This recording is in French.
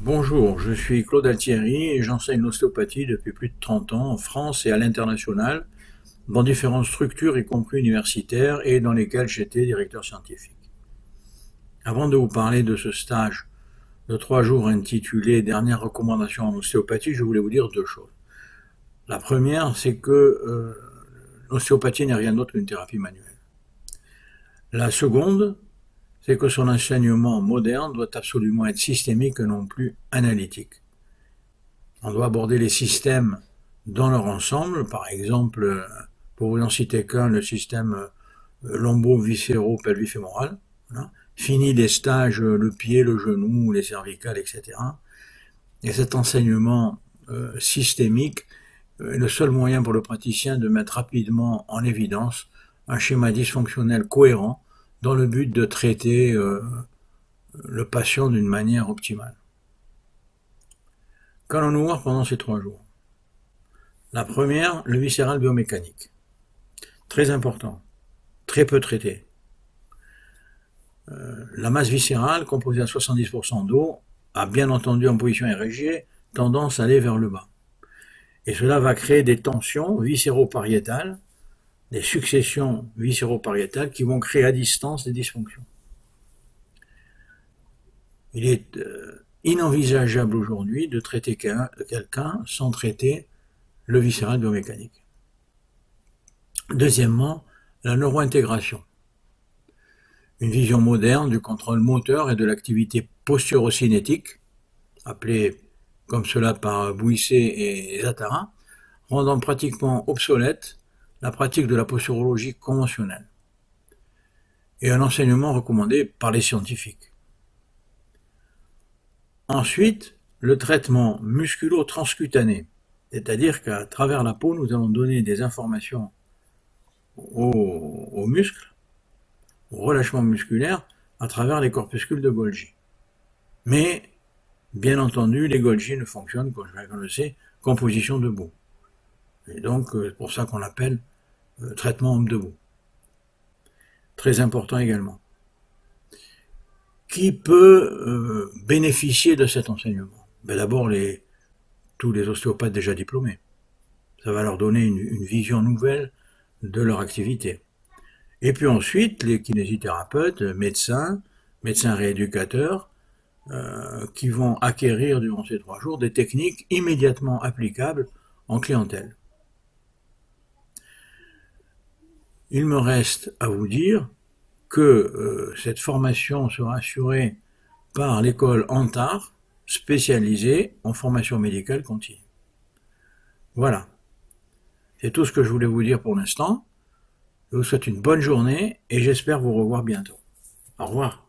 Bonjour, je suis Claude Altieri et j'enseigne l'ostéopathie depuis plus de 30 ans en France et à l'international, dans différentes structures, y compris universitaires, et dans lesquelles j'étais directeur scientifique. Avant de vous parler de ce stage de 3 jours intitulé Dernières recommandations en ostéopathie, je voulais vous dire deux choses. La première, c'est que l'ostéopathie n'est rien d'autre qu'une thérapie manuelle. La seconde, c'est que son enseignement moderne doit absolument être systémique et non plus analytique. On doit aborder les systèmes dans leur ensemble, par exemple, pour vous en citer qu'un, le système lombo-viscéro-pelvifémoral. Voilà. Fini les stages, le pied, le genou, les cervicales, etc. Et cet enseignement systémique est le seul moyen pour le praticien de mettre rapidement en évidence un schéma dysfonctionnel cohérent dans le but de traiter le patient d'une manière optimale. Qu'allons-nous voir pendant ces 3 jours? La première, le viscéral biomécanique. Très important, très peu traité. La masse viscérale, composée à 70% d'eau, a bien entendu en position érigée tendance à aller vers le bas. Et cela va créer des tensions viscéro-pariétales, des successions viscéro-pariétales qui vont créer à distance des dysfonctions. Il est inenvisageable aujourd'hui de traiter quelqu'un sans traiter le viscéral biomécanique. Deuxièmement, la neurointégration. Une vision moderne du contrôle moteur et de l'activité posturocinétique, appelée comme cela par Bouisset et Zatara, rendant pratiquement obsolète la pratique de la posturologie conventionnelle, et un enseignement recommandé par les scientifiques. Ensuite, le traitement musculo-transcutané, c'est-à-dire qu'à travers la peau, nous allons donner des informations aux muscles, au relâchement musculaire, à travers les corpuscules de Golgi. Mais, bien entendu, les Golgi ne fonctionnent, comme chacun le sait, qu'en position debout. Et donc, c'est pour ça qu'on l'appelle traitement homme debout. Très important également. Qui peut bénéficier de cet enseignement? D'abord, tous les ostéopathes déjà diplômés. Ça va leur donner une vision nouvelle de leur activité. Et puis ensuite, les kinésithérapeutes, médecins rééducateurs, qui vont acquérir durant ces 3 jours des techniques immédiatement applicables en clientèle. Il me reste à vous dire que cette formation sera assurée par l'école Antar, spécialisée en formation médicale continue. Voilà, c'est tout ce que je voulais vous dire pour l'instant. Je vous souhaite une bonne journée et j'espère vous revoir bientôt. Au revoir.